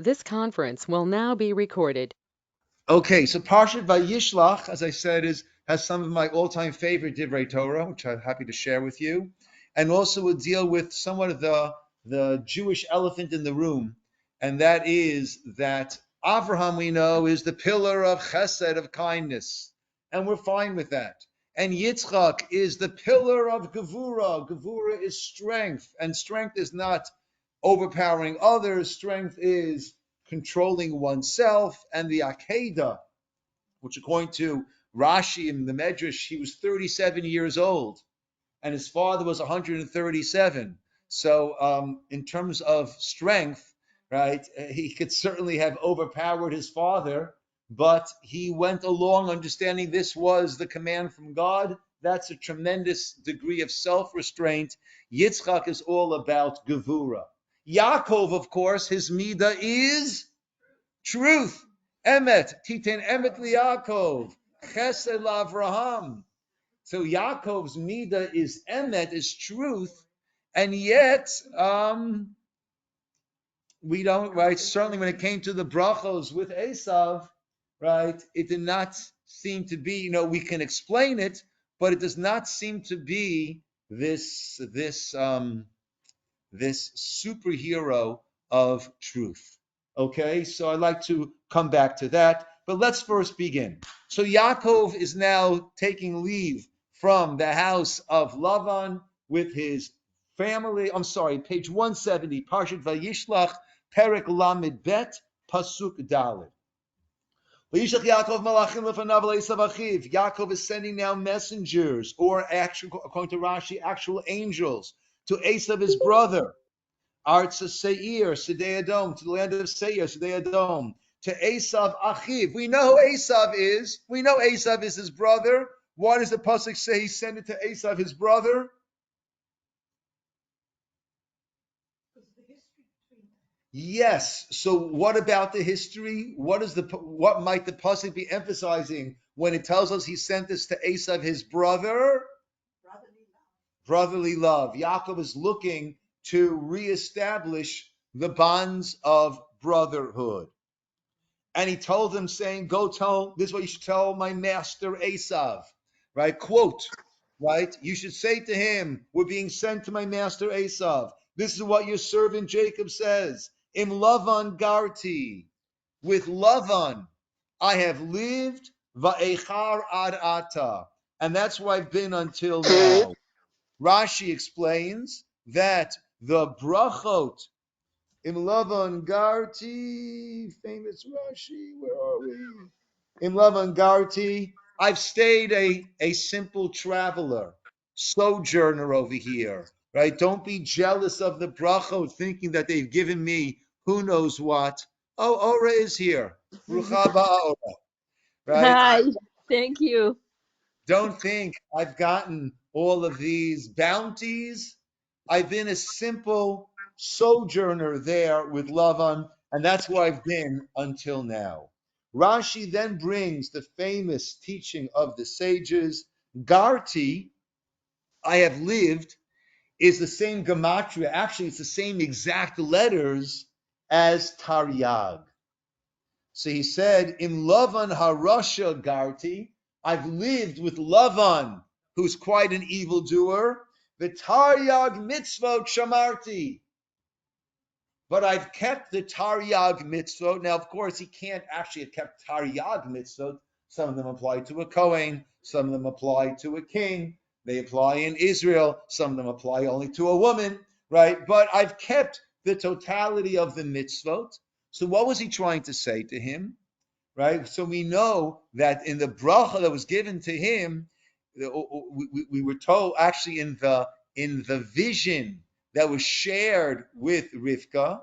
This conference will now be recorded. Okay, so Parsha Vayishlach, as I said, has some of my all-time favorite divrei Torah, which I'm happy to share with you, and also will deal with somewhat of the Jewish elephant in the room, and that is that Avraham, we know, is the pillar of chesed, of kindness, and we're fine with that. And Yitzchak is the pillar of gevura. Gevura is strength, and strength is not overpowering others. Strength is controlling oneself. And the Akedah, which according to Rashi in the Medrash, he was 37 years old, and his father was 137. So in terms of strength, right, he could certainly have overpowered his father, but he went along understanding this was the command from God. That's a tremendous degree of self-restraint. Yitzchak is all about gevura. Yaakov, of course, his midah is truth. Emet, titan emet liYaakov, chesed laAvraham. So Yaakov's midah is emet, is truth, and yet we don't, right? Certainly when it came to the brachos with Esav, right, it did not seem to be, we can explain it, but it does not seem to be this superhero of truth. Okay, so I'd like to come back to that, but let's first begin. So Yaakov is now taking leave from the house of Lavan with his family. I'm sorry, page 170, Parshat Vayishlach, Perek Lamed Bet, Pasuk Dalet. Vayishlach Yaakov malachim lefanav le'esav achiv. Yaakov is sending now messengers, or actual, according to Rashi, actual angels, to Esav, his brother. Arts of Seir, Sidei Adom, to the land of Seir, Sidei Adom, to Esav Achiv. We know who Esav is. We know Esav is his brother. Why does the pasuk say he sent it to Esav, his brother? Yes. So what about the history? What might the pasuk be emphasizing when it tells us he sent this to Esav, his brother? Brotherly love. Yaakov is looking to reestablish the bonds of brotherhood. And he told him, saying, go tell, this is what you should tell my master Esav, right? Quote, right? You should say to him, we're being sent to my master Esav. This is what your servant Jacob says. Im Lavan Garti, with Lavan, I have lived, va'echar ad ata. And that's where I've been until now. Rashi explains that the brachot in Lavan Garti, famous Rashi, where are we? In Lavan Garti, I've stayed a simple traveler, sojourner over here, right? Don't be jealous of the brachot, thinking that they've given me who knows what. Oh, Ora is here. Rucha ba'ora, right? Hi, thank you. Don't think I've gotten all of these bounties. I've been a simple sojourner there with Lavan, and that's where I've been until now. Rashi then brings the famous teaching of the sages. Garti, I have lived, is the same gematria. Actually, it's the same exact letters as Taryag. So he said, Im Lavan harasha garti, I've lived with Lavan, who's quite an evildoer, the Taryag mitzvot shamarti. But I've kept the Taryag mitzvot. Now, of course, he can't actually have kept Taryag mitzvot. Some of them apply to a Kohen, some of them apply to a king. They apply in Israel. Some of them apply only to a woman, right? But I've kept the totality of the mitzvot. So what was he trying to say to him? Right? So we know that in the bracha that was given to him, we were told actually in the vision that was shared with Rivka,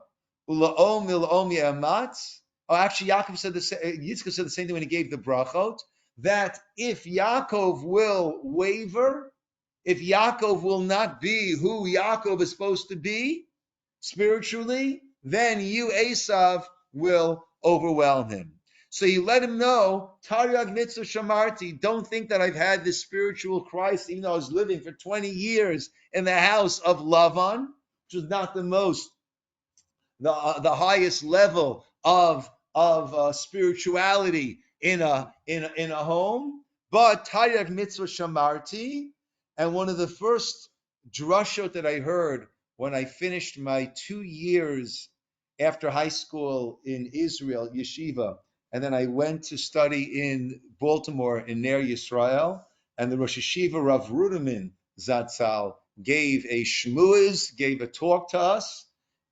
actually Yaakov said Yitzchak said the same thing when he gave the brachot, that if Yaakov will waver, if Yaakov will not be who Yaakov is supposed to be spiritually, then you, Esav, will overwhelm him. So he let him know, Taryag mitzvah shamarti, don't think that I've had this spiritual Christ, even though I was living for 20 years in the house of Lavan, which was not the most the highest level of spirituality in a home. But Taryag mitzvah shamarti, and one of the first drushot that I heard when I finished my 2 years after high school in Israel, yeshiva, and then I went to study in Baltimore in Ner Yisroel, and the Rosh Yeshiva Rav Ruderman Zatzal gave a shmuaz, gave a talk to us,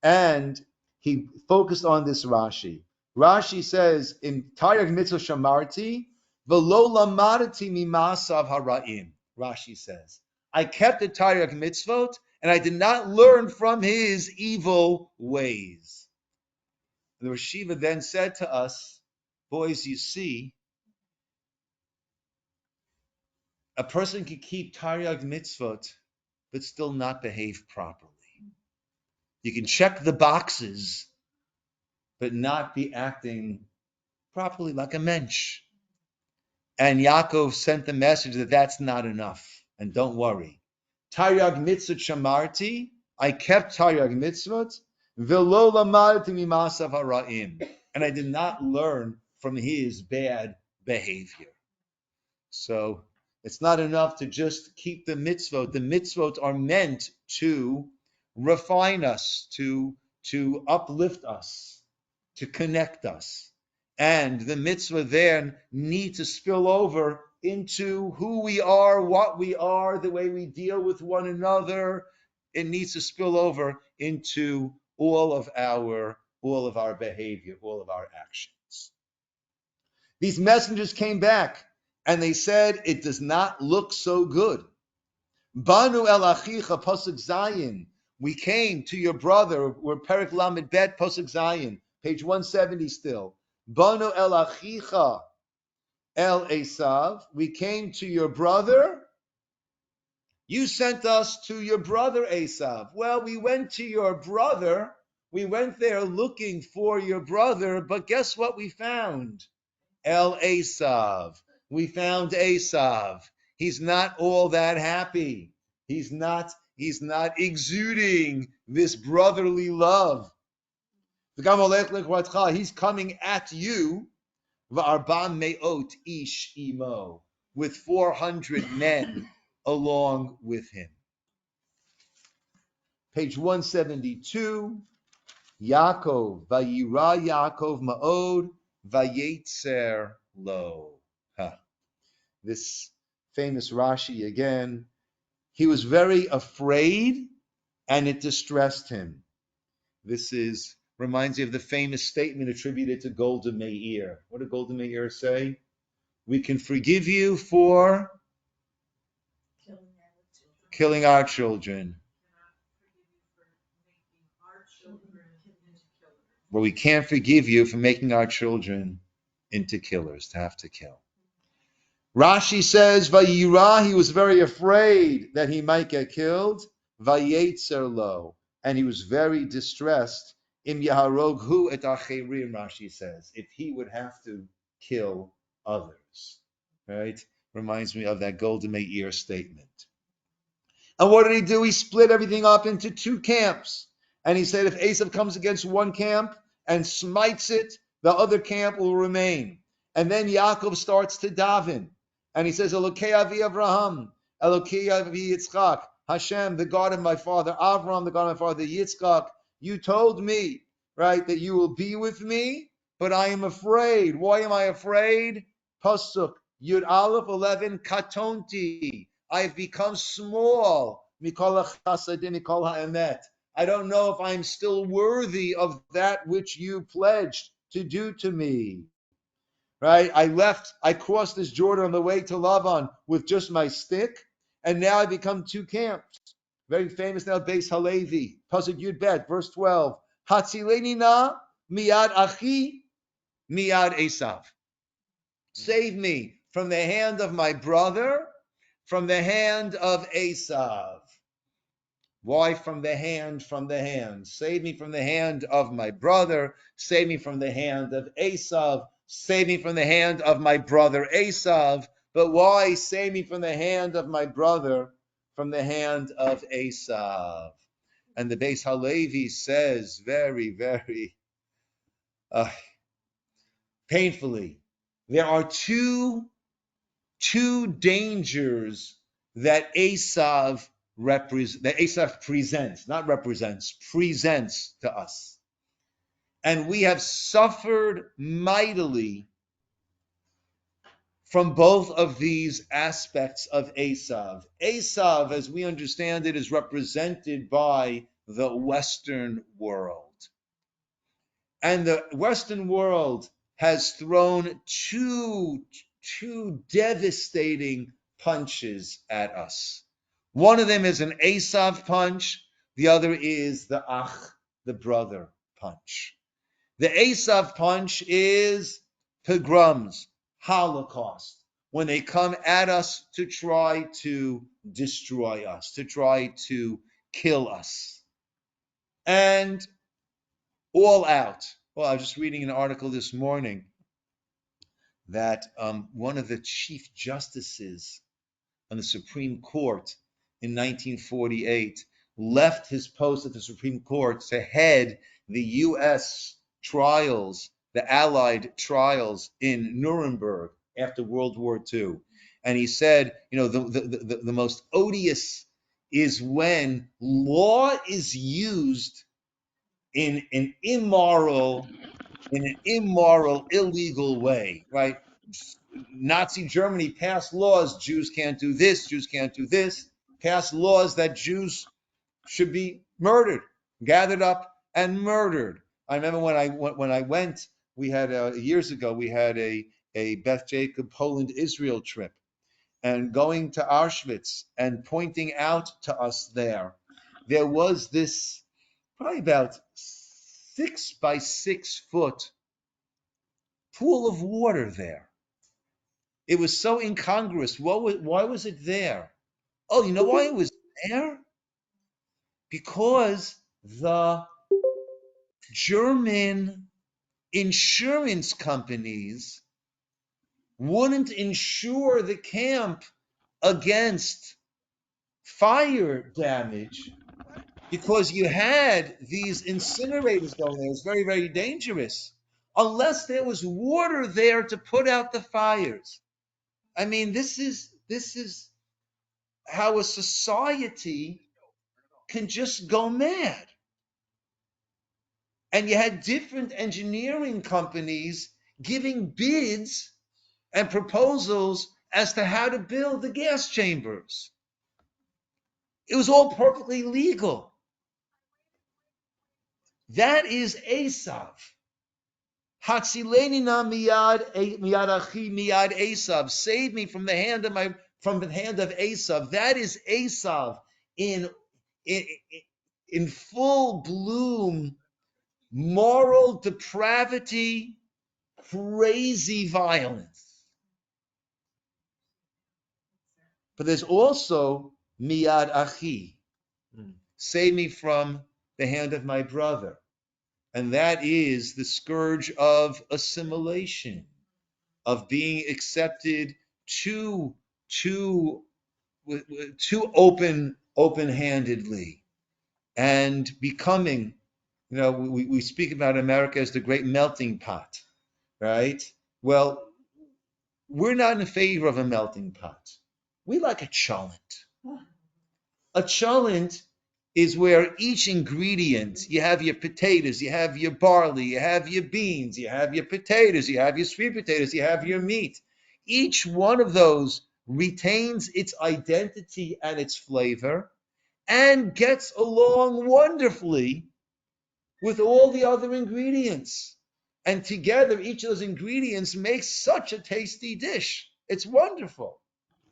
and he focused on this Rashi. Rashi says in Taryag mitzvah shamarti, v'lo lamadati mimasav hara'im. Rashi says, I kept the Taryag mitzvot, and I did not learn from his evil ways. The Rosh Yeshiva then said to us, boys, you see, a person can keep Taryag mitzvot, but still not behave properly. You can check the boxes, but not be acting properly like a mensch. And Yaakov sent the message that that's not enough. And don't worry. Taryag mitzvot shamarti, I kept Taryag mitzvot, v'lo lamadti mimasav hara'im, and I did not learn from his bad behavior. So it's not enough to just keep the mitzvot. The mitzvot are meant to refine us, to uplift us, to connect us. And the mitzvah then need to spill over into who we are, what we are, the way we deal with one another. It needs to spill over into all of our behavior, all of our actions. These messengers came back and they said, it does not look so good. Banu el achicha pasuk zayin. We came to your brother. We're Perek Lamed Bet pasuk zayin, page 170 still. Banu el achicha el Esav. We came to your brother. You sent us to your brother Esav. Well, we went to your brother. We went there looking for your brother, but guess what we found? El Esav. We found Esav. He's not all that happy. He's not exuding this brotherly love. He's coming at you with 400 men along with him. Page 172, Yaakov, Vayira Yaakov Ma'od, Vayetzer Lo. This famous Rashi again. He was very afraid, and it distressed him. This reminds me of the famous statement attributed to Golda Meir. What did Golda Meir say? We can forgive you for killing our children. But we can't forgive you for making our children into killers, to have to kill. Rashi says, Vayira, he was very afraid that he might get killed. Vayetzer lo, and he was very distressed. Im yaharog hu et acherim, Rashi says, if he would have to kill others. Right? Reminds me of that Golda Meir statement. And what did he do? He split everything up into 2 camps. And he said, if Esav comes against one camp and smites it, the other camp will remain. And then Yaakov starts to daven. And he says, Elokei avi Avraham, Elokei avi Yitzchak, Hashem, the God of my father, Avram, the God of my father, Yitzchak, you told me, right, that you will be with me, but I am afraid. Why am I afraid? Pasuk, Yud Aleph 11, Katonti. I have become small. Mikol hachasadim, mikol ha'emet. I don't know if I'm still worthy of that which you pledged to do to me. Right? I crossed this Jordan on the way to Lavan with just my stick, and now I become 2 camps. Very famous now, Beis Halevi, Pasuk Yud Bet, verse 12. Hatzileni na miyad achi miyad Esav. Save me from the hand of my brother, from the hand of Esav. Why from the hand? From the hand. Save me from the hand of my brother. Save me from the hand of Esav. Save me from the hand of my brother Esav. But why save me from the hand of my brother, from the hand of Esav? And the Beis Halevi says very, very painfully, there are two dangers that Esav presents, not represents, presents to us. And we have suffered mightily from both of these aspects of Esav. Esav, as we understand it, is represented by the Western world. And the Western world has thrown two devastating punches at us. One of them is an Esav punch. The other is the the brother punch. The Esav punch is pogroms, Holocaust, when they come at us to try to destroy us, to try to kill us. And all out. Well, I was just reading an article this morning that one of the chief justices on the Supreme Court in 1948 left his post at the Supreme Court to head the U.S. trials, the Allied trials in Nuremberg after World War II. And he said, the most odious is when law is used in an immoral, illegal way, right? Nazi Germany passed laws, Jews can't do this, Jews can't do this, passed laws that Jews should be murdered, gathered up and murdered. I remember when I went, we had years ago, we had a Beth Jacob Poland Israel trip, and going to Auschwitz and pointing out to us there was this probably about 6 by 6 foot pool of water there. It was so incongruous. Why was it there? Oh, you know why it was there? Because the German insurance companies wouldn't insure the camp against fire damage because you had these incinerators going there. It was very, very dangerous. Unless there was water there to put out the fires. I mean, this is how a society can just go mad. And you had different engineering companies giving bids and proposals as to how to build the gas chambers. It was all perfectly legal. That is Esav. Hatzileni na miyad achi miyad Esav. Save me from the hand of Esav. That is Esav in full bloom, moral depravity, crazy violence. But there's also miyad achi. Save me from the hand of my brother. And that is the scourge of assimilation, of being accepted too open-handedly, and becoming, we speak about America as the great melting pot, right? Well, we're not in favor of a melting pot. We like a cholent. A cholent is where each ingredient, you have your potatoes, you have your barley, you have your beans, you have your potatoes, you have your sweet potatoes, you have your meat. Each one of those retains its identity and its flavor and gets along wonderfully with all the other ingredients. And together, each of those ingredients makes such a tasty dish. It's wonderful.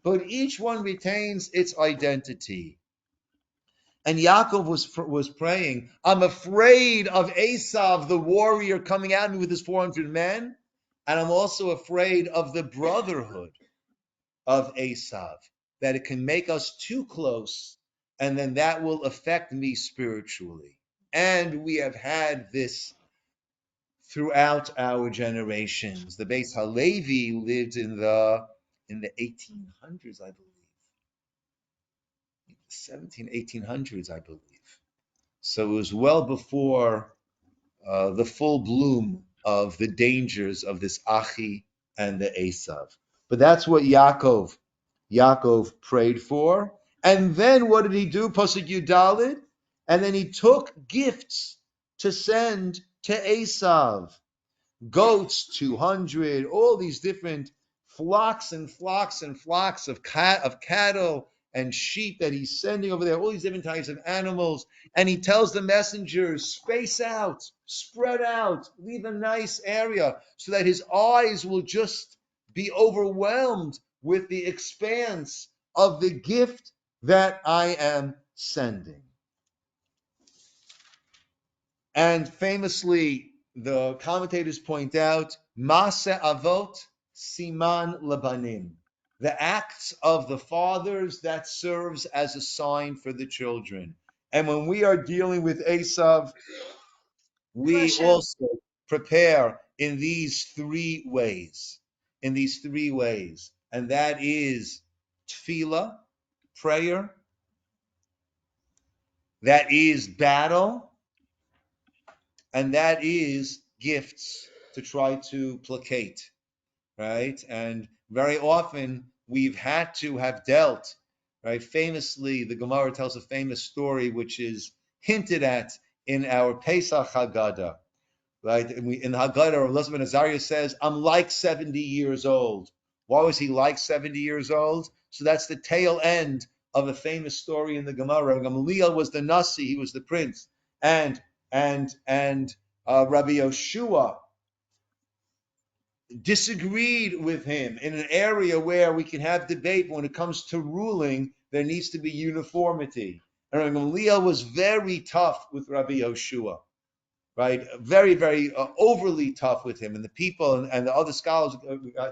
But each one retains its identity. And Yaakov was praying, I'm afraid of Esav, the warrior, coming at me with his 400 men. And I'm also afraid of the brotherhood of Esav, that it can make us too close, and then that will affect me spiritually. And we have had this throughout our generations. The Beis Halevi lived in the 1800s, I believe. 1800s, I believe. So it was well before the full bloom of the dangers of this Achi and the Esav. But that's what Yaakov prayed for. And then what did he do? Pasuk Yudalid. And then he took gifts to send to Esav. Goats, 200, all these different flocks and flocks and flocks of cattle and sheep that he's sending over there, all these different types of animals. And he tells the messengers, space out, spread out, leave a nice area so that his eyes will just be overwhelmed with the expanse of the gift that I am sending. And famously, the commentators point out, Mase Avot Siman Labanim, the acts of the fathers that serves as a sign for the children. And when we are dealing with Esav, we also prepare in these three ways. In these three ways. And that is tefillah, prayer, that is battle, and that is gifts to try to placate, right? And very often we've had to have dealt, right? Famously, the Gemara tells a famous story which is hinted at in our Pesach Haggadah, right? And in the Haggadah, Elazar ben Azariah says, I'm like 70 years old. Why was he like 70 years old? So that's the tail end of a famous story in the Gemara. Gamaliel was the Nasi, he was the prince. And Rabbi Yoshua disagreed with him in an area where we can have debate. But when it comes to ruling, there needs to be uniformity. And Rabbi Gamaliel was very tough with Rabbi Yoshua, right? Very, very overly tough with him. And the people and the other scholars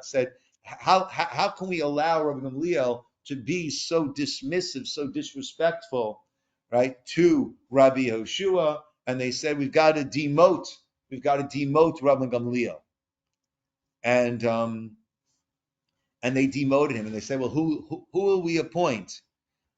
said, how can we allow Rabbi Gamaliel to be so dismissive, so disrespectful, right, to Rabbi Yoshua? And they said, we've got to demote Rabbi Gamliel. And they demoted him. And they said, well, who will we appoint?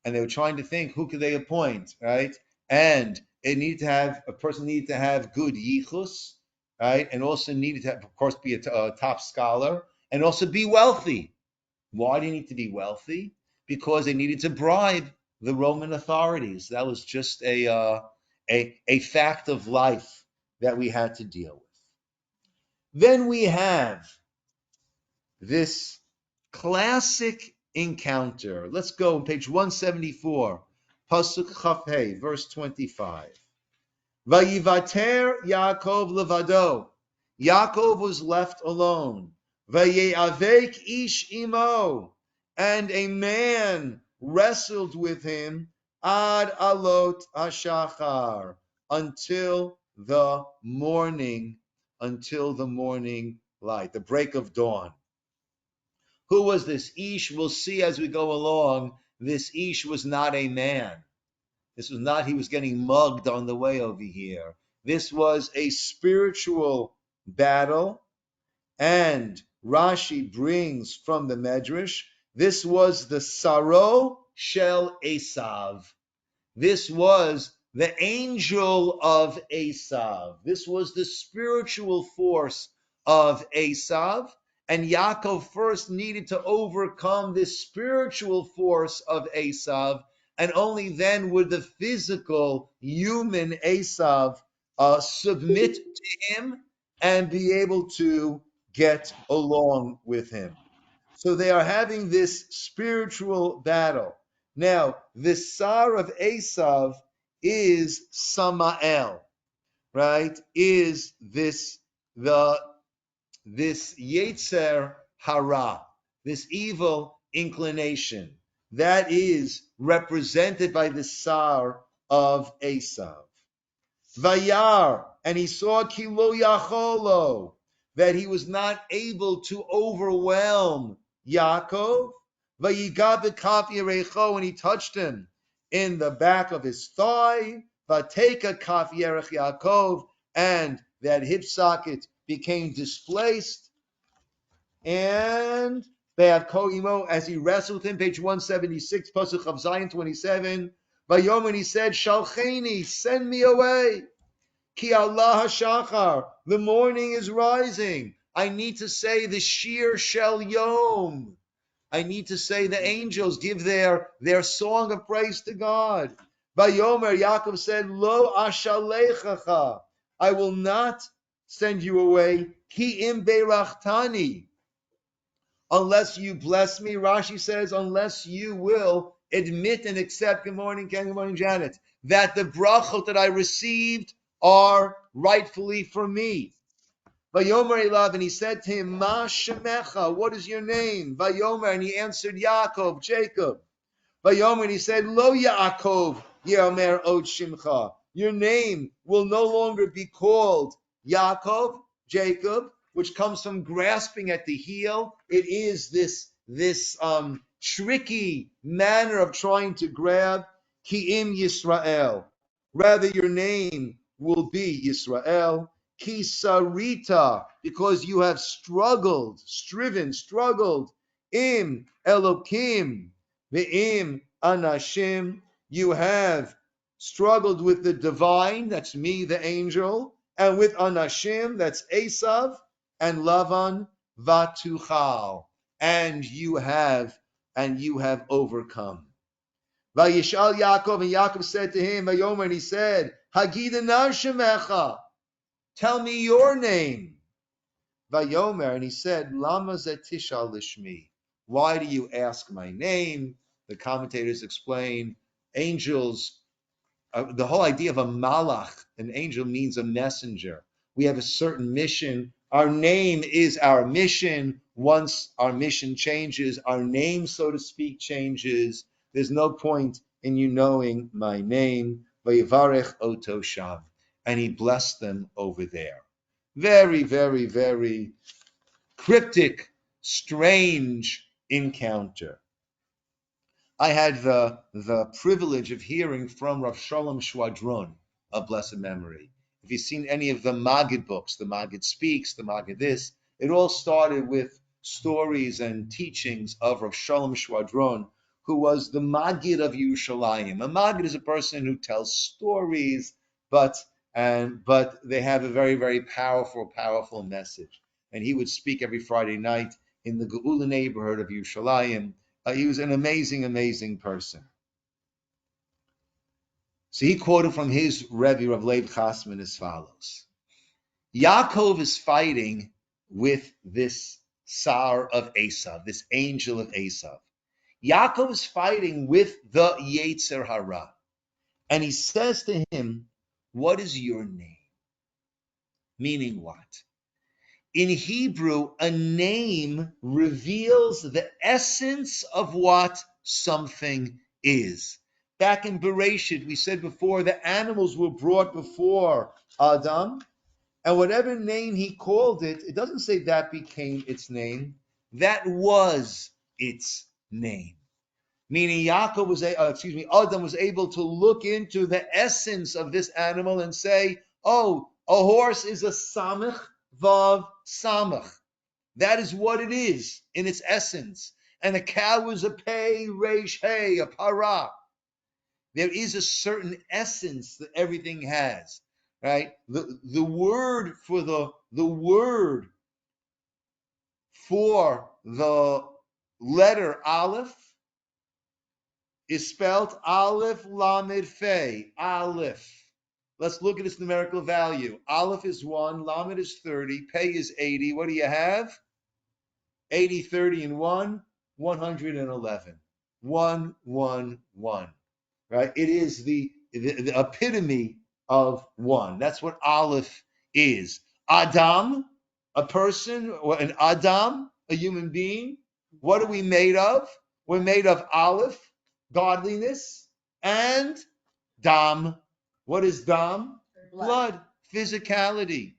And they were trying to think, who could they appoint, right? And a person needed to have good yichus, right? And also needed to, of course, be a top scholar, and also be wealthy. Why do you need to be wealthy? Because they needed to bribe the Roman authorities. That was just a fact of life that we had to deal with. Then we have this classic encounter. Let's go on page 174, Pasuk Chaf verse 25. Vayivater Yaakov levado. Yaakov was left alone. Vayeavek ish imo. And a man wrestled with him ad alot ashachar, until the morning light, the break of dawn. Who was this Ish? We'll see as we go along. This Ish was not a man. This was not, he was getting mugged on the way over here. This was a spiritual battle. And Rashi brings from the Medrash, this was the Saro Shel Esav. This was the angel of Esav. This was the spiritual force of Esav. And Yaakov first needed to overcome this spiritual force of Esav, and only then would the physical human Esav submit to him and be able to get along with him. So they are having this spiritual battle. Now, the Sar of Esav is Samael, right? Is this Yetzer Hara, this evil inclination that is represented by the Sar of Esav. Vayar, and he saw Kilo Yacholo, that he was not able to overwhelm Yaakov. Vayiga b'kaf yerecho, and he touched him in the back of his thigh. Vateka kaf yerech Yaakov, and that hip socket became displaced. And they have Koimo as he wrestled him, page 176, Pasuk of Zion 27. Vayom, and he said, Shalcheni, send me away. Ki Allah hashachar, the morning is rising. I need to say the Shir Shel Yom. I need to say the angels give their song of praise to God. Vayomer, Yaakov said, Lo ashalechacha, I will not send you away. Ki im beirachtani, unless you bless me. Rashi says, unless you will admit and accept, good morning, Ken, good morning, Janet, that the brachot that I received are rightfully for me. Vayomer Elav, and he said to him, Ma shemecha, what is your name? Vayomer, and he answered, Yaakov, Jacob. Vayomer, and he said, Lo Yaakov, Yeomer Od Shimcha. Your name will no longer be called Yaakov, Jacob, which comes from grasping at the heel. It is this tricky manner of trying to grab. Ki'im Yisrael. Rather, your name will be Yisrael. Ki sarita, because you have struggled. Im Elokim, ve'im anashim, you have struggled with the divine, that's me, the angel, and with anashim, that's Esav, and Lavan, vatuchal, and you have overcome. Vayishal Yaakov, and Yaakov said to him, Vayomer, and he said, Hagida shemecha, tell me your name. Vayomer, and he said, Lama zetishal lishmi, why do you ask my name? The commentators explain, angels, the whole idea of a malach, an angel, means a messenger. We have a certain mission. Our name is our mission. Once our mission changes, our name, so to speak, changes. There's no point in you knowing my name. Vayivarech oto sham, and he blessed them over there. Very, very, very cryptic, strange encounter. I had the privilege of hearing from Rav Shalom Shwadron of blessed memory. If you've seen any of the Maggid books, the Maggid Speaks, the Maggid this, it all started with stories and teachings of Rav Shalom Shwadron, who was the Maggid of Yerushalayim. A Maggid is a person who tells stories, but they have a very, very powerful message. And he would speak every Friday night in the Geula neighborhood of Yerushalayim. He was an amazing person. So he quoted from his Rebbe, Rav Leib Chasman, as follows. Yaakov is fighting with this Sar of Esav, this angel of Esav. Yaakov is fighting with the Yetzer Hara. And he says to him, what is your name? Meaning what? In Hebrew, a name reveals the essence of what something is. Back in Bereshit, we said before, the animals were brought before Adam, and whatever name he called it, it doesn't say that became its name. That was its name. Meaning Adam was able to look into the essence of this animal and say, oh, a horse is a samach vav samach. That is what it is in its essence. And a cow is a pei reish hey, a para. There is a certain essence that everything has, right? The word for the letter Aleph is spelled Aleph Lamed Fei, Aleph. Let's look at its numerical value. Aleph is 1, Lamed is 30, Pei is 80. What do you have? 80, 30, and 1, 111. 1, 1, 1. Right? It is the epitome of 1. That's what Aleph is. Adam, a person, or an Adam, a human being. What are we made of? We're made of Aleph, godliness, and Dam. What is Dam? Blood, physicality.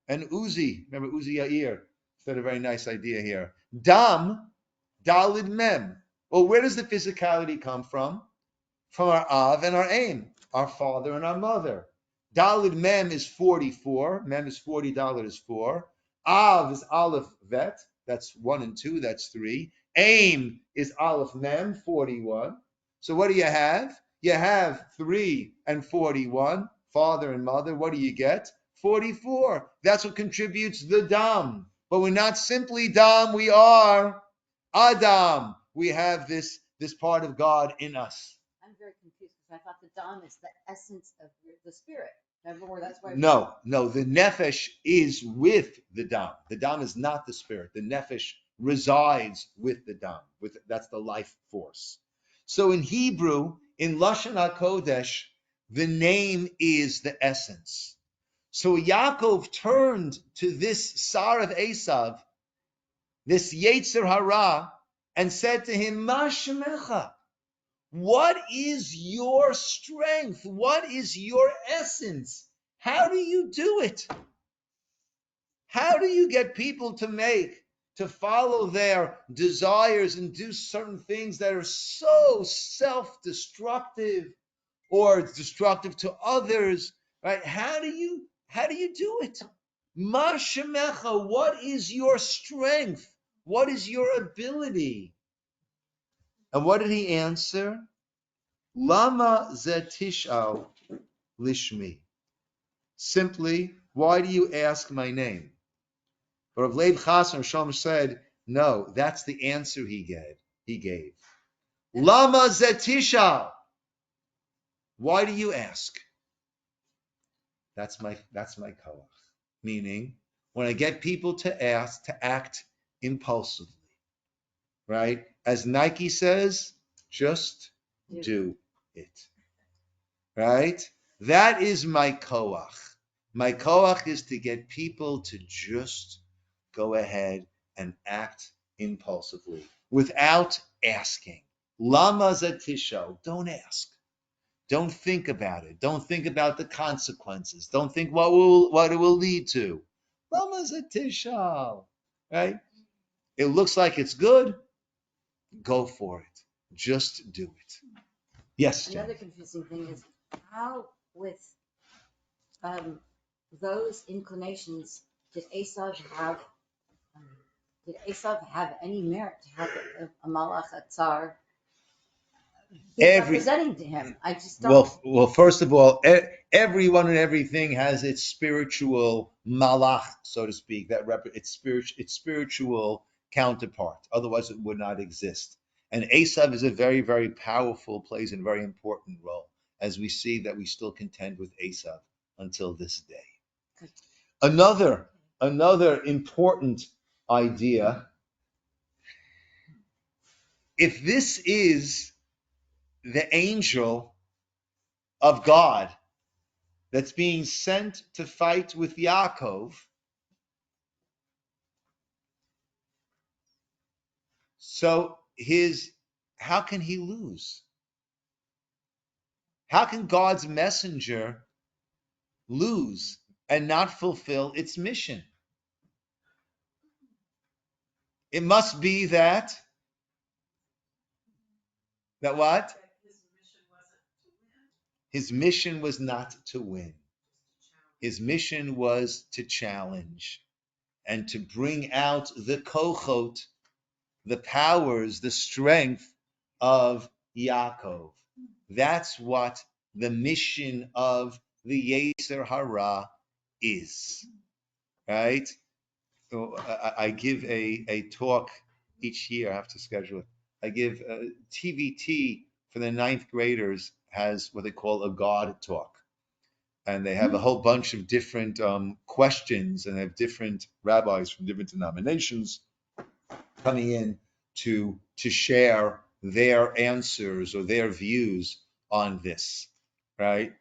And Uzi, remember Uzi Yair said a very nice idea here. Dam, Dalid Mem. Well, where does the physicality come from? From our Av and our Aim, our father and our mother. Dalid Mem is 44. Mem is 40, Dalid is 4. Av is Aleph Vet. That's 1 and 2, that's 3. Aim is Aleph Mem, 41. So what do you have? You have 3 and 41, father and mother. What do you get? 44. That's what contributes the dam. But we're not simply dam, we are Adam. We have this part of God in us. I'm very confused because I thought the Dam is the essence of the spirit. Remember where that's why? No, the nefesh is with the dam. The dam is not the spirit. The nefesh resides with the dam. That's the life force. So in Hebrew, in Lashon HaKodesh, the name is the essence. So Yaakov turned to this Sar of Esav, this Yetzer Hara, and said to him, Ma shemecha? What is your strength? What is your essence? How do you do it? How do you get people to follow their desires and do certain things that are so self-destructive or destructive to others, right? How do you do it? Ma shemecha, what is your strength? What is your ability? And what did he answer? Lama zetishal lishmi. Simply, why do you ask my name? But Rav Leib Chassan Shalom said, no, that's the answer he gave. Lama zetishal. Why do you ask? That's my koach. Meaning, when I get people to act impulsively, right? As Nike says, just do it. Right? That is my koach. My koach is to get people to just go ahead and act impulsively without asking. Lama zatisho. Don't ask. Don't think about it. Don't think about the consequences. Don't think what it will lead to. Lama zatisho. Right? It looks like it's good. Go for it. Just do it. Yes, Jen. Another confusing thing is how with those inclinations did Esav have? Did Esav have any merit to have a malach, a tsar, be representing to him? I just don't. Well, first of all, everyone and everything has its spiritual malach, so to speak, its spiritual counterpart. Otherwise, it would not exist. And Esav is a very, very powerful, plays a very important role, as we see that we still contend with Esav until this day. Another important idea. If this is the angel of God that's being sent to fight with Yaakov, so how can he lose? How can God's messenger lose and not fulfill its mission? It must be that what? His mission was not to win. His mission was to challenge and to bring out the kochot, the powers, the strength of Yaakov. That's what the mission of the Yetzer Hara is, right? So I give a talk each year. I have to schedule it. I give TVT for the ninth graders has what they call a God talk. And they have a whole bunch of different questions, and they have different rabbis from different denominations coming in to share their answers or their views on this, right?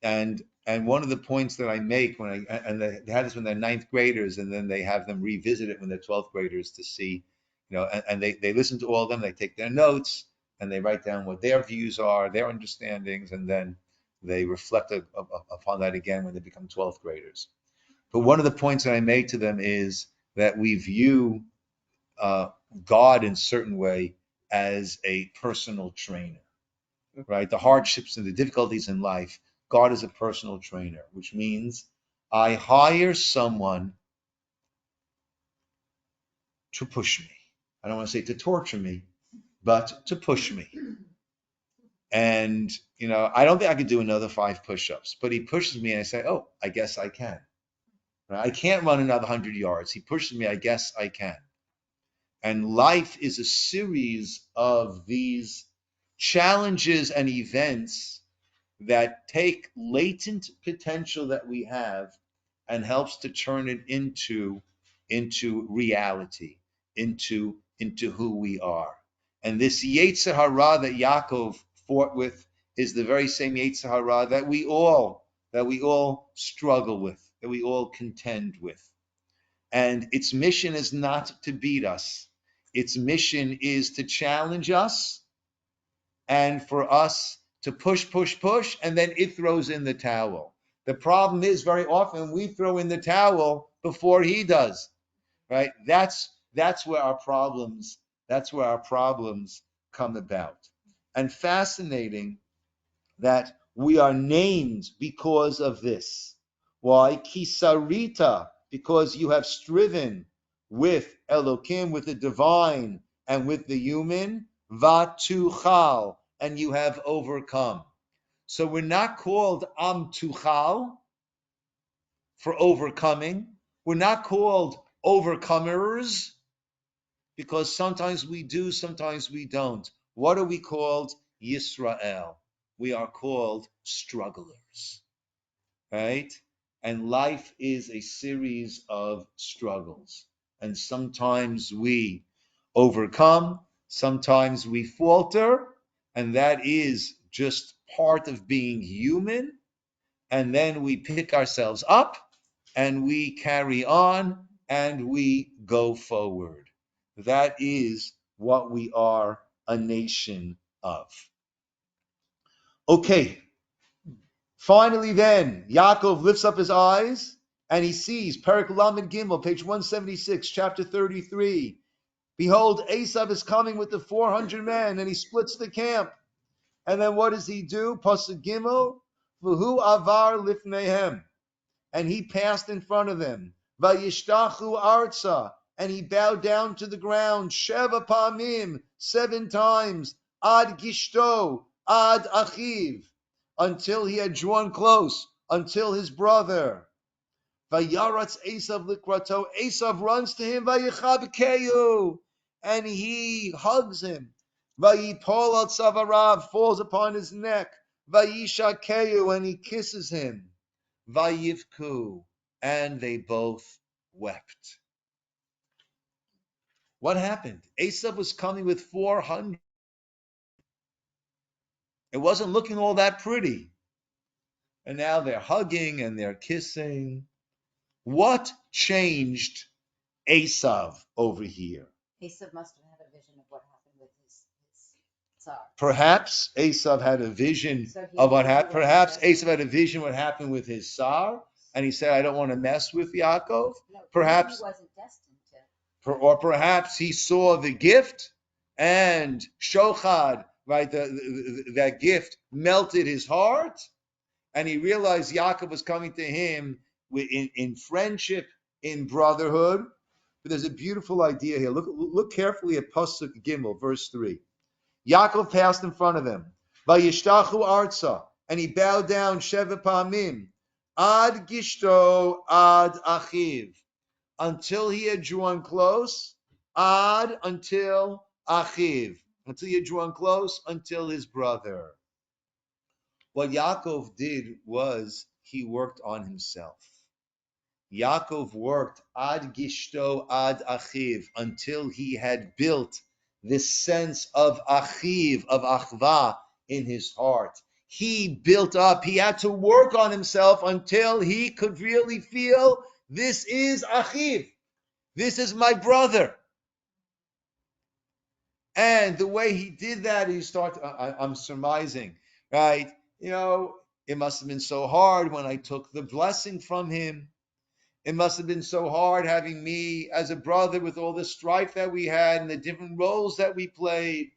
And one of the points that I make when they have this when they're ninth graders, and then they have them revisit it when they're 12th graders to see, and they listen to all of them, they take their notes, and they write down what their views are, their understandings, and then they reflect upon that again when they become 12th graders. But one of the points that I make to them is that we view God in a certain way as a personal trainer, right? The hardships and the difficulties in life, God is a personal trainer, which means I hire someone to push me. I don't want to say to torture me, but to push me. And, I don't think I could do another 5 push-ups, but he pushes me and I say, oh, I guess I can. Right? I can't run another 100 yards. He pushes me, I guess I can. And life is a series of these challenges and events that take latent potential that we have and helps to turn it into reality, into who we are. And this Yetzer Hara that Yaakov fought with is the very same Yetzer Hara that we all struggle with, that we all contend with. And its mission is not to beat us. Its mission is to challenge us and for us to push, push, push, and then it throws in the towel. The problem is very often we throw in the towel before he does, right? That's where our problems come about. And fascinating that we are named because of this. Why? Kisarita, because you have striven with Elokim, with the divine, and with the human, Vatuchal, and you have overcome. So we're not called Am Tuchal for overcoming. We're not called overcomers, because sometimes we do, sometimes we don't. What are we called? Yisroel. We are called strugglers, right? And life is a series of struggles. And sometimes we overcome, sometimes we falter, and that is just part of being human. And then we pick ourselves up and we carry on and we go forward. That is what we are a nation of. Okay. Finally then, Yaakov lifts up his eyes and he sees, Perek Lamed Gimel, page 176, chapter 33. Behold, Esav is coming with the 400 men and he splits the camp. And then what does he do? Pasuk Gimel, V'hu avar lifnehem. And he passed in front of them. Vayishtachu arza, and he bowed down to the ground. Sheva pamim, 7 times. Ad gishto, ad achiv, until he had drawn close, until his brother. Vayaratz Esav likrato, Esav runs to him. Vayichabkeyu, and he hugs him. Vayipol al tzavarav, falls upon his neck. Vayishakeyu, and he kisses him. Vayivku, and they both wept. What happened? Esav was coming with 400. It wasn't looking all that pretty. And now they're hugging and they're kissing. What changed Esav over here? Esav must have had a vision of what happened with his tsar. Perhaps Esav had a vision of what happened. Perhaps Esav had a vision what happened with his tsar, and he said, "I don't want to mess with Yaakov." No, perhaps he wasn't destined to. Or perhaps he saw the gift and Shochad, right? That gift melted his heart, and he realized Yaakov was coming to him in friendship, in brotherhood. But there's a beautiful idea here. Look carefully at Pasuk Gimel, verse 3. Yaakov passed in front of him. Vayishtachu arza, and he bowed down sheva pamim. Ad gishto ad achiv, until he had drawn close. Ad, until achiv, until he had drawn close, until his brother. What Yaakov did was he worked on himself. Yaakov worked ad gishto ad achiv, until he had built this sense of achiv, of achva, in his heart. He built up, he had to work on himself until he could really feel, this is achiv, this is my brother. And the way he did that, I'm surmising, right? It must have been so hard when I took the blessing from him. It must have been so hard having me as a brother with all the strife that we had and the different roles that we played,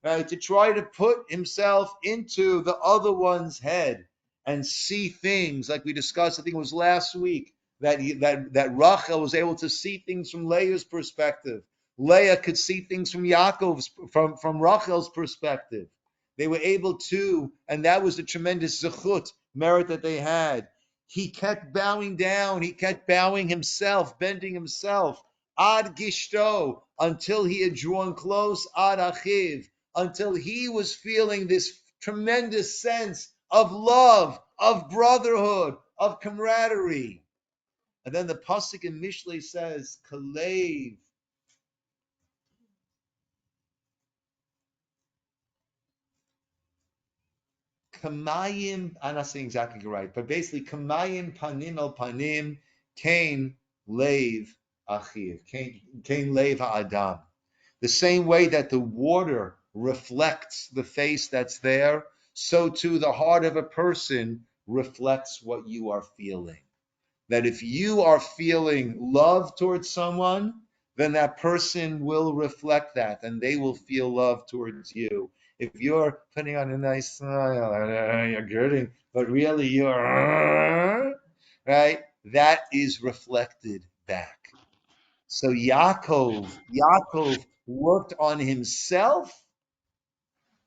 right? To try to put himself into the other one's head and see things like we discussed, I think it was last week, that Rachel was able to see things from Leah's perspective. Leah could see things from Yaakov's, from Rachel's perspective. They were able to, and that was the tremendous zechut, merit that they had. He kept bowing down. He kept bowing himself, bending himself. Ad gishto, until he had drawn close. Ad achiv, until he was feeling this tremendous sense of love, of brotherhood, of camaraderie. And then the pasuk in Mishlei says, Kalev. Kamayim, I'm not saying exactly right, but basically, Kamayim panim el panim, kain lev achiv, kain lev ha'adam. The same way that the water reflects the face that's there, so too the heart of a person reflects what you are feeling. That if you are feeling love towards someone, then that person will reflect that and they will feel love towards you. If you're putting on a nice smile, you're girding, but really you're, right? That is reflected back. So Yaakov worked on himself,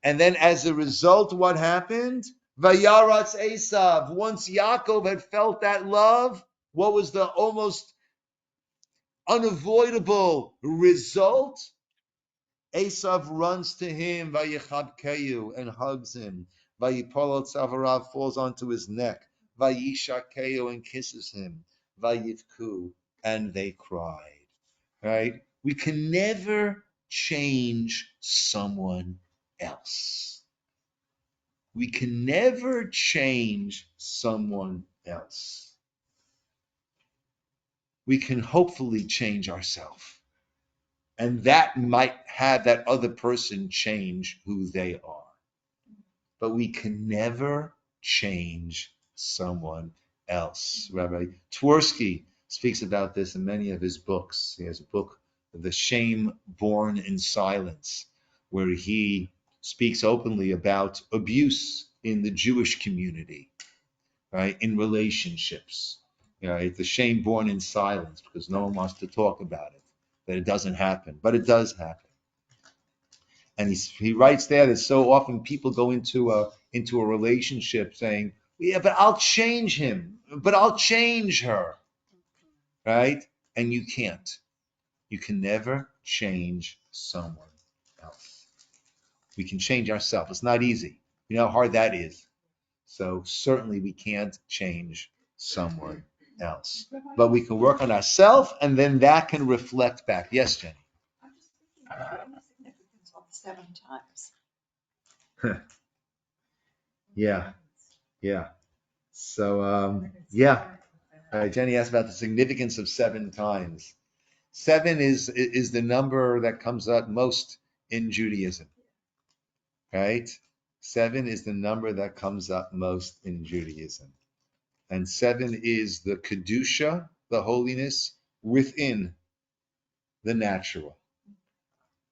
and then as a result, what happened? Vayaratz Esav. Once Yaakov had felt that love, what was the almost unavoidable result? Esav runs to him, Vayichabkeyu, and hugs him. Vayipolot Savarav falls onto his neck. Vayishakeyu, and kisses him. Vayivku, and they cried. Right? We can never change someone else. We can never change someone else. We can hopefully change ourselves. And that might have that other person change who they are. But we can never change someone else. Rabbi Twersky speaks about this in many of his books. He has a book, The Shame Born in Silence, where he speaks openly about abuse in the Jewish community, right, in relationships. Right? The shame born in silence, because no one wants to talk about it, that it doesn't happen, but it does happen. And he writes there that so often people go into a relationship saying, yeah, but I'll change him, but I'll change her, right? And you can't. You can never change someone else. We can change ourselves. It's not easy. You know how hard that is. So certainly we can't change someone else. But we can work on ourselves, and then that can reflect back. Yes, Jenny? I'm just thinking about the significance of 7 times. Yeah. So, Jenny asked about the significance of 7 times. 7 is the number that comes up most in Judaism, right? 7 is the number that comes up most in Judaism. And 7 is the Kedusha, the holiness within the natural,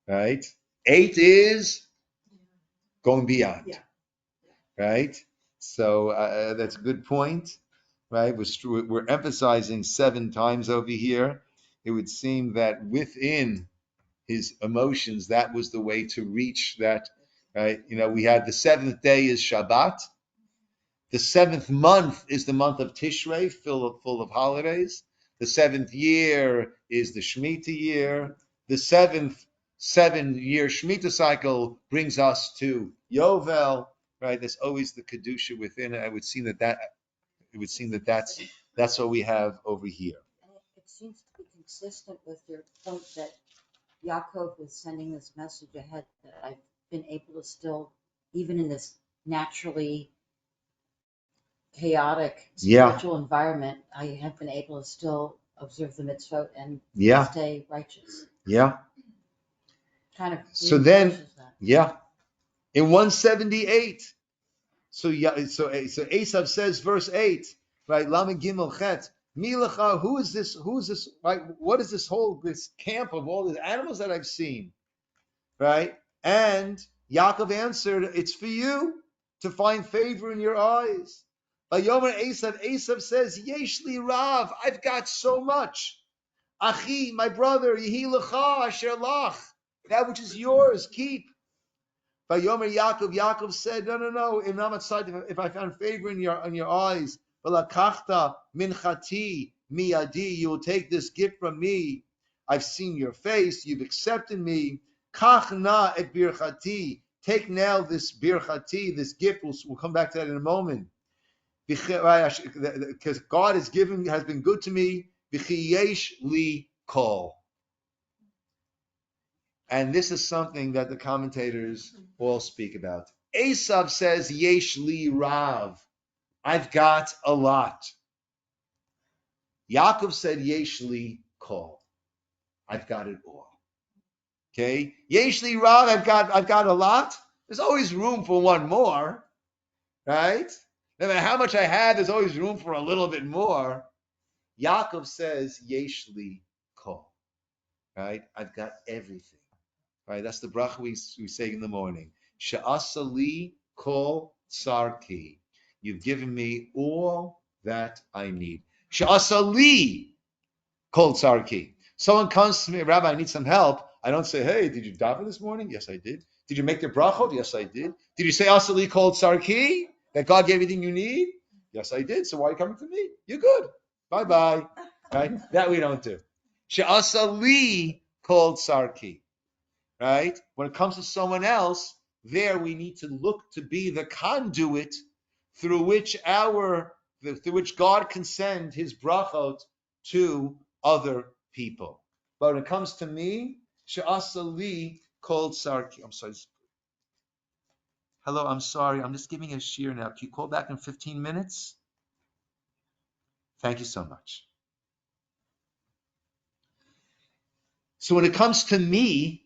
right? 8 is going beyond, right? So that's a good point, right? We're emphasizing 7 times over here. It would seem that within his emotions, that was the way to reach that, right? You know, we had the 7th day is Shabbat. The 7th month is the month of Tishrei, full of holidays. The 7th year is the Shemitah year. The 7-year Shemitah cycle brings us to Yovel, right? There's always the Kedusha within it. It would seem that that's what we have over here. It seems to be consistent with your point that Yaakov was sending this message ahead, that I've been able to still, even in this naturally chaotic spiritual environment, I have been able to still observe the mitzvot and stay righteous. Yeah. Kind of. So then, in 178. So Esav says, verse 8, right? Lama Gimel Chet. Milacha, who is this? Right? What is this camp of all these animals that I've seen? Right? And Yaakov answered, it's for you to find favor in your eyes. Vayomer Esav says, Yeshli Rav, I've got so much. Achi, my brother, Yehi Lecha Asher Lach, that which is yours, keep. By Yomer Yaakov said, no. If I found favor in your eyes, Balakachta minchati miyadi, you will take this gift from me. I've seen your face, you've accepted me. Kach na et birchati, take now this birchati, this gift. We'll come back to that in a moment. Because God has been good to me. V'chiyesh li kol. And this is something that the commentators all speak about. Esav says, Yesh li rav. I've got a lot. Yaakov said, Yesh li kol. I've got it all. Okay? Yesh li rav, I've got a lot. There's always room for one more. Right? No matter how much I have, there's always room for a little bit more. Yaakov says, Yesh li kol. Right? I've got everything. Right, that's the bracha we say in the morning. Sha'asali kol sarki. You've given me all that I need. Sha'asali kol sarki. Someone comes to me, Rabbi, I need some help. I don't say, hey, did you daven this morning? Yes, I did. Did you make the brachot? Yes, I did. Did you say asali kol sarki? That God gave everything you need? Yes, I did. So why are you coming to me? You're good. Bye-bye. Right? That we don't do. Sha'asali kol sarki. Right? When it comes to someone else, there we need to look to be the conduit through which God can send His brachot to other people. But when it comes to me, she'asali kol sarki. I'm sorry. Hello, I'm sorry. I'm just giving a shir now. Can you call back in 15 minutes? Thank you so much. So when it comes to me,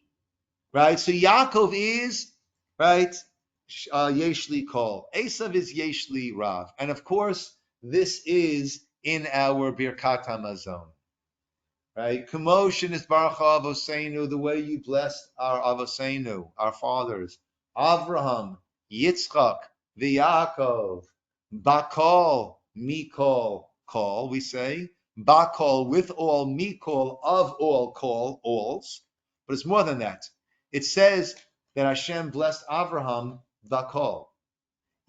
right? So Yaakov is, right, Yeshli Kol. Esav is Yeshli Rav. And of course, this is in our Birkat HaMazon. Right? Kumoshin is Baruch Avoseinu, the way you blessed our Avoseinu, our fathers. Avraham, Yitzchak, V'Yaakov, Bakol, Mikol, Kol, we say. Bakol, with all, Mikol, of all, Kol, alls. But it's more than that. It says that Hashem blessed Avraham, Bakol.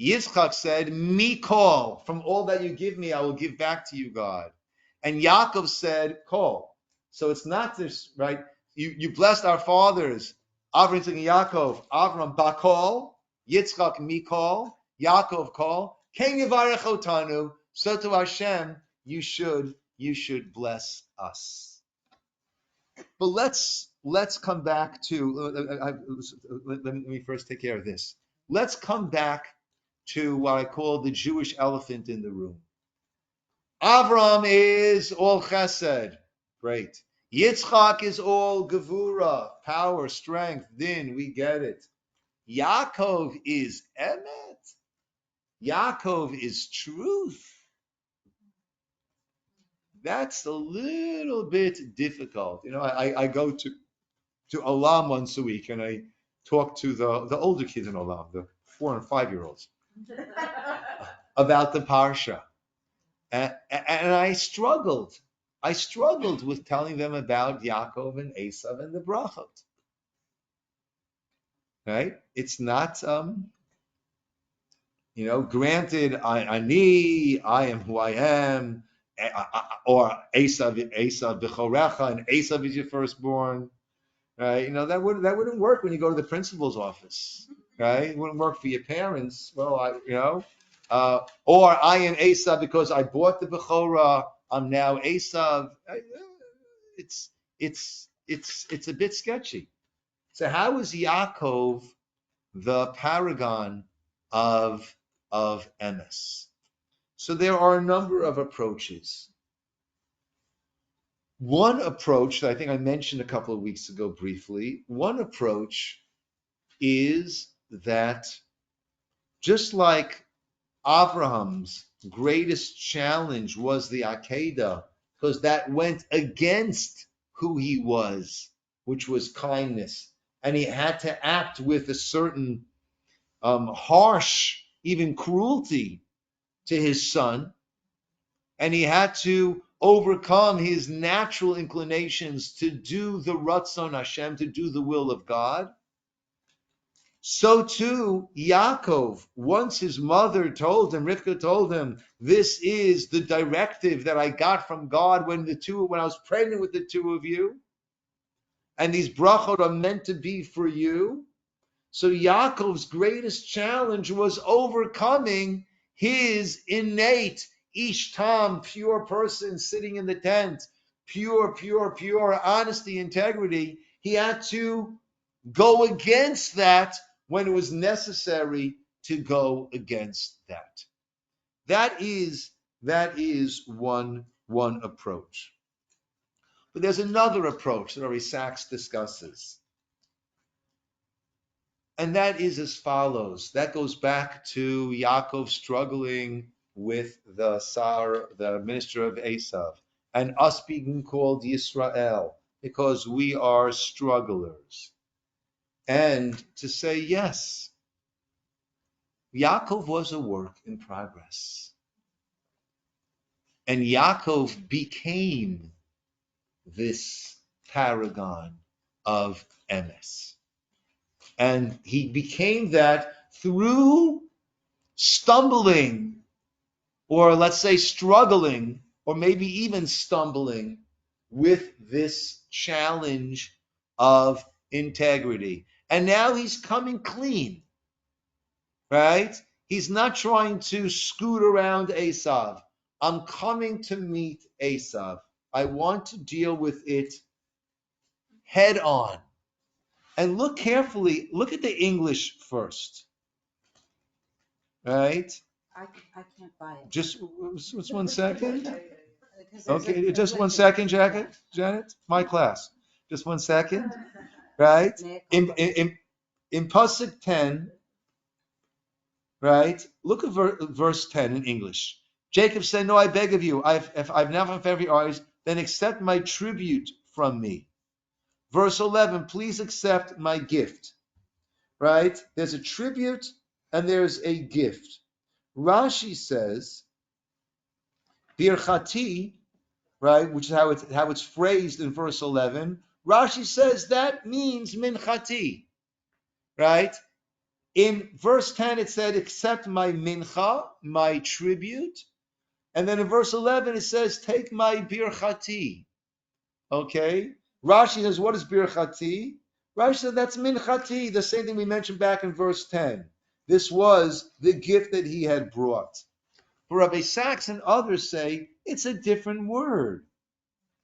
Yitzchak said, Mikol, from all that you give me, I will give back to you, God. And Yaakov said, Kol. So it's not this, right? You blessed our fathers, Avraham, Yitzchak, and Yaakov. Avraham, Bakol, Yitzchak, Mikol, Yaakov, Kol. Ken Yivarech Otanu. So to Hashem, you should bless us. But let's come back to, let me first take care of this. Let's come back to what I call the Jewish elephant in the room. Avram is all chesed. Great. Yitzchak is all gevura, power, strength, din, we get it. Yaakov is emet. Yaakov is truth. That's a little bit difficult. You know, I go to Olam once a week and I talk to the older kids in Olam, the 4 and 5-year-olds, about the Parsha. And I struggled with telling them about Yaakov and Esav and the brachot. Right? It's not, granted, I am who I am, or Esav b'chorecha, and Esav is your firstborn. Right? That wouldn't work when you go to the principal's office. Right? It wouldn't work for your parents. Well, or I am Esav because I bought the Bechorah. I'm now Esav. It's a bit sketchy. So how is Yaakov the paragon of emes? So there are a number of approaches. One approach that I think I mentioned a couple of weeks ago briefly, one approach is that just like Abraham's greatest challenge was the Akedah, because that went against who he was, which was kindness. And he had to act with a certain harsh, even cruelty to his son. And he had to overcome his natural inclinations to do the Ratzon Hashem, to do the will of God. So too, Yaakov, once his mother told him, Rivka told him, this is the directive that I got from God when I was pregnant with the two of you, and these brachot are meant to be for you. So Yaakov's greatest challenge was overcoming his innate ishtam, pure person sitting in the tent, pure, honesty, integrity. He had to go against that when it was necessary to go against that. That is one approach. But there's another approach that Rabbi Sachs discusses. And that is as follows. That goes back to Yaakov struggling with the minister of Esav, and us being called Yisroel, because we are strugglers. And to say, yes, Yaakov was a work in progress. And Yaakov became this paragon of emes. And he became that through stumbling, or let's say struggling, or maybe even stumbling with this challenge of integrity. And now he's coming clean, right? He's not trying to scoot around Esav. I'm coming to meet Esav. I want to deal with it head on. And look carefully, look at the English first, right? I can't buy it. Just 1 second. Because Okay, just 1 second, Janet. My class. Just 1 second, right? In Pasuk 10, right? Look at verse 10 in English. Jacob said, "No, I beg of you, if I've now found favor in your eyes, then accept my tribute from me." Verse 11, please accept my gift, right? There's a tribute and there's a gift. Rashi says, Birchati, right, which is how it's phrased in verse 11. Rashi says that means minchati, right? In verse 10, it said, accept my mincha, my tribute. And then in verse 11, it says, take my birchati. Okay? Rashi says, what is birchati? Rashi said, that's minchati, the same thing we mentioned back in verse 10. This was the gift that he had brought. But Rabbi Sachs and others say, it's a different word.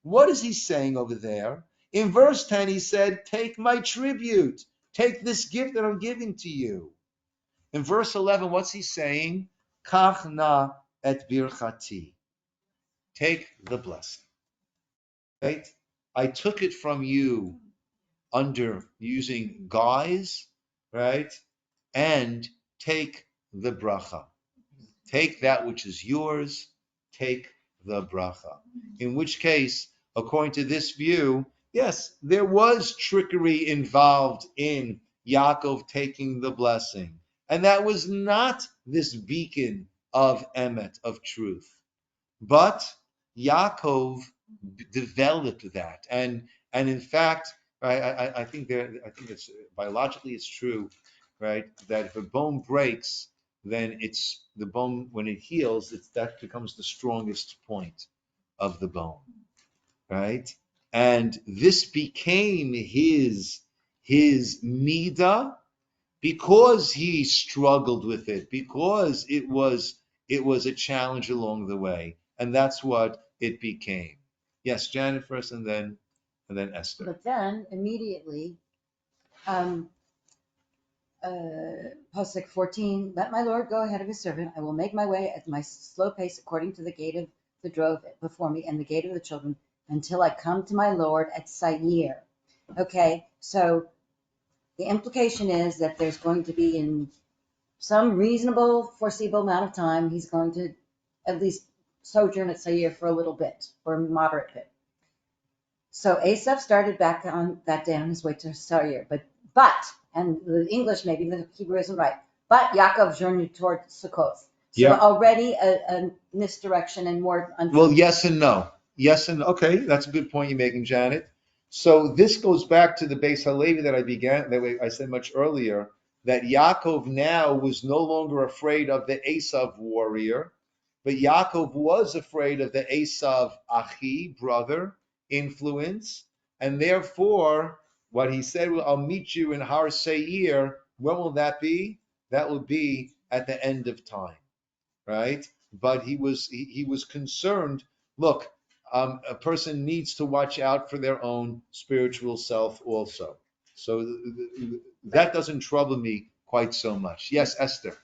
What is he saying over there? In verse 10, he said, take my tribute. Take this gift that I'm giving to you. In verse 11, what's he saying? Kach na et birchati. Take the blessing. Right? I took it from you under using guise, right? And take the bracha. Take that which is yours. Take the bracha. In which case, according to this view, yes, there was trickery involved in Yaakov taking the blessing. And that was not this beacon of emet, of truth. But Yaakov developed that. And in fact, I think it's biologically it's true, right? That if a bone breaks, then it's the bone, when it heals, that becomes the strongest point of the bone, right? And this became his midah because he struggled with it, because it was a challenge along the way, and that's what it became. Yes, Janet first, and then Esther. But then immediately, Pasuk 14, let my Lord go ahead of his servant. I will make my way at my slow pace according to the gate of the drove before me and the gate of the children until I come to my Lord at Ciner. Okay, so the implication is that there's going to be in some reasonable, foreseeable amount of time, he's going to at least sojourn at Seir for a little bit, or a moderate bit. So Asaph started back on that day on his way to Seir, but, and the English, maybe the Hebrew isn't right, but Yaakov journeyed toward Sukkot. So already a misdirection and more untrue. Well, yes and no. Yes and no. Okay, that's a good point you're making, Janet. So this goes back to the Beis Halevi that I said much earlier, that Yaakov now was no longer afraid of the Esav warrior, but Yaakov was afraid of the Esav Achi, brother, influence, and therefore what he said, well, I'll meet you in Har Seir. When will that be? That will be at the end of time, right? But he was concerned. Look, a person needs to watch out for their own spiritual self also. So that doesn't trouble me quite so much. Yes, Esther.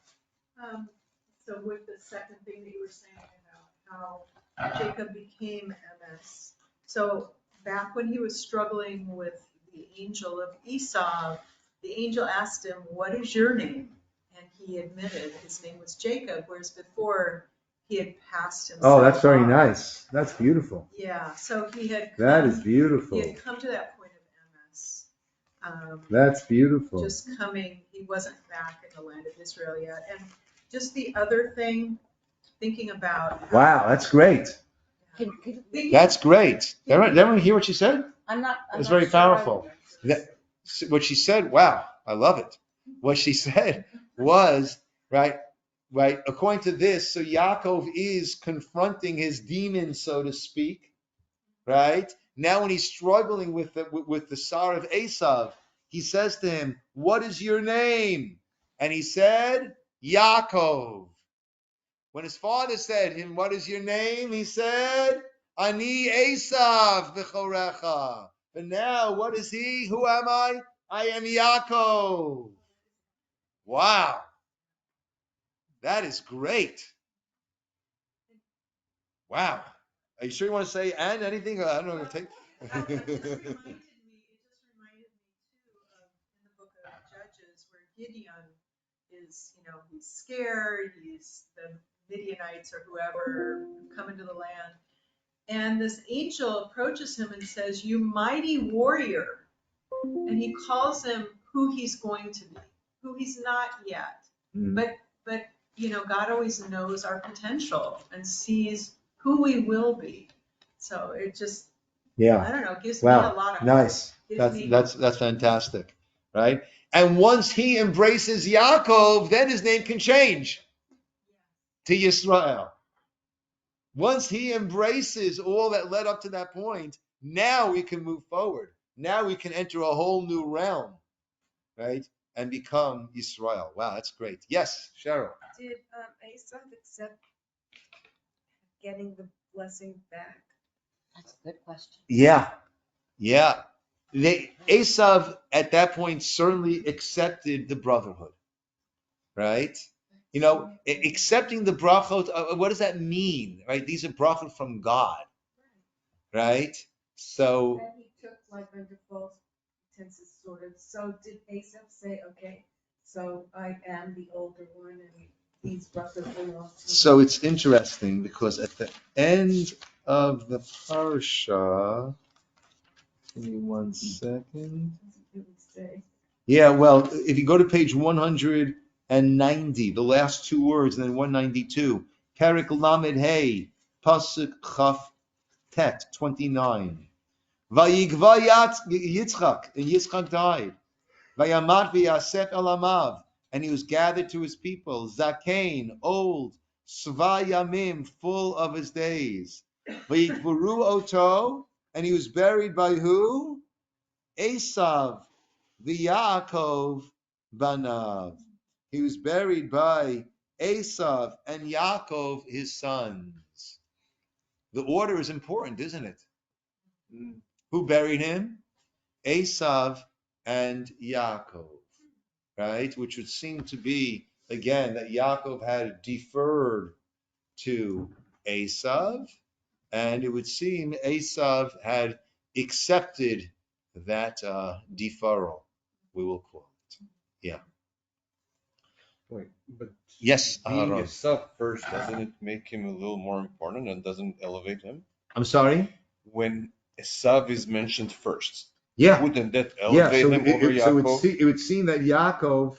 So with the second thing that you were saying about how Jacob became MS. So back when he was struggling with the angel of Esau, the angel asked him, "What is your name?" And he admitted his name was Jacob, whereas before he had passed himself. Oh, that's very off. nice. That's beautiful. Yeah, so he had That come, is beautiful. he had come to that point of MS. That's beautiful. Just coming, he wasn't back in the land of Israel yet. And just the other thing, thinking about. Wow, that's great. That's great. Did everyone hear what she said? It's very powerful. What she said, wow, I love it. What she said was, right, according to this, so Yaakov is confronting his demons, so to speak, right? Now when he's struggling with the Sar of Esav, he says to him, "What is your name?" And he said, Yaakov. When his father said to him, "What is your name?" he said, Ani Esav v'chorecha. But now, what is he? Who am I? I am Yaakov. Wow. That is great. Wow. Are you sure you want to say and anything? I don't know. It just reminded me too of in the book of Judges where Gideon is, he's scared, the Midianites or whoever come into the land. And this angel approaches him and says, "You mighty warrior." And he calls him who he's going to be, who he's not yet. But God always knows our potential and sees who we will be. So it just, I don't know, gives me a lot of nice. That's fantastic, right? And once he embraces Yaakov, then his name can change to Yisroel. Once he embraces all that led up to that point, now we can move forward. Now we can enter a whole new realm, right? And become Yisroel. Wow, that's great. Yes, Cheryl. Did Esav accept getting the blessing back? That's a good question. Yeah. Esav at that point certainly accepted the brotherhood, right? Accepting the brachot, what does that mean, right? These are brachot from God, right? So. And he took like under false pretenses, sort of. So did Esav say, "Okay, so I am the older one, and these brothers belong to me"? So it's interesting because at the end of the Parsha, give me 1 second. Yeah, well, if you go to page 190, the last two words, and then 192, Perek Lamed Hey, Pasuk Chaf Tet 29. Vayigva Yitzchak, and Yitzchak died. Vayamat v'yasef elamav, and he was gathered to his people. Zakein, old, Sva Yamim, full of his days. Vayikvuru Oto, and he was buried by who? Esav v'Yaakov banav. He was buried by Esav and Yaakov, his sons. The order is important, isn't it? Who buried him? Esav and Yaakov, right? Which would seem to be, again, that Yaakov had deferred to Esav, and it would seem Esav had accepted that deferral, we will call it. Yeah. Wait, but yes, being Esav first, doesn't it make him a little more important and doesn't elevate him? I'm sorry? When Esav is mentioned first, yeah, wouldn't that elevate him over Yaakov? So it would seem that Yaakov,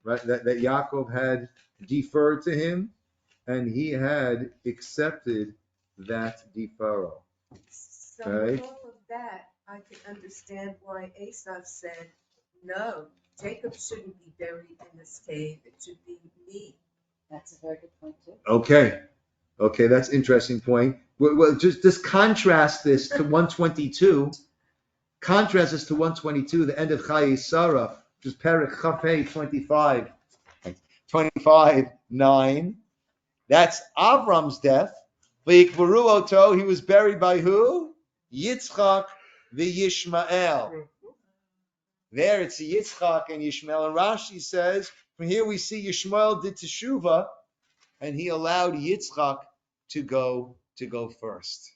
right, that Yaakov had deferred to him, and he had accepted that deferral. So with all of that, I can understand why Esav said, "No, Jacob shouldn't be buried in this cave. It should be me. That's a very good point too. Okay, that's an interesting point. Well, just contrast this to 122. Contrast this to 122, the end of Chayei Sarah, which is Perek Chafei 25. 25:9. That's Avram's death. V'yikvaru oto, he was buried by who? Yitzchak v'Yishmael. There it's Yitzchak and Yishmael. And Rashi says, from here we see Yishmael did teshuvah, and he allowed Yitzchak to go first.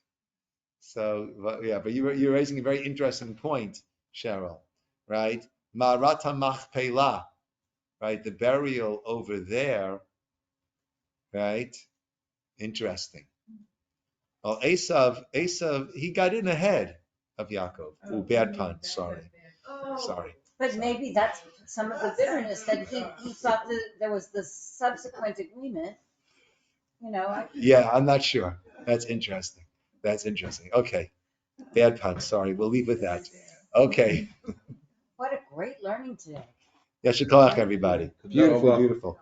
So yeah, but you're raising a very interesting point, Cheryl, right? Ma'arata Machpelah, right? The burial over there, right? Interesting. Well, Esav, he got in ahead of Yaakov. Oh, bad pun. Sorry. But maybe that's some of the bitterness that he thought that there was the subsequent agreement. Yeah, I'm not sure. That's interesting. Okay. Bad pun. Sorry. We'll leave with that. Okay. What a great learning today. Yashikolach, everybody. Beautiful.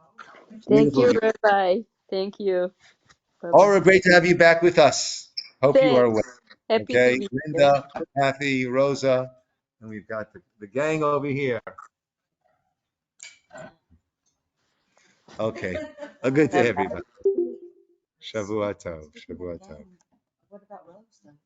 Thank you, Beautiful. Rabbi. Thank you. Bye-bye. Aura, great to have you back with us. Hope you are well. Thanks. Happy to Okay. be here. Linda, Kathy, Rosa, and we've got the gang over here. Okay. A good day, everybody. Shavua Tov. What about Rose though?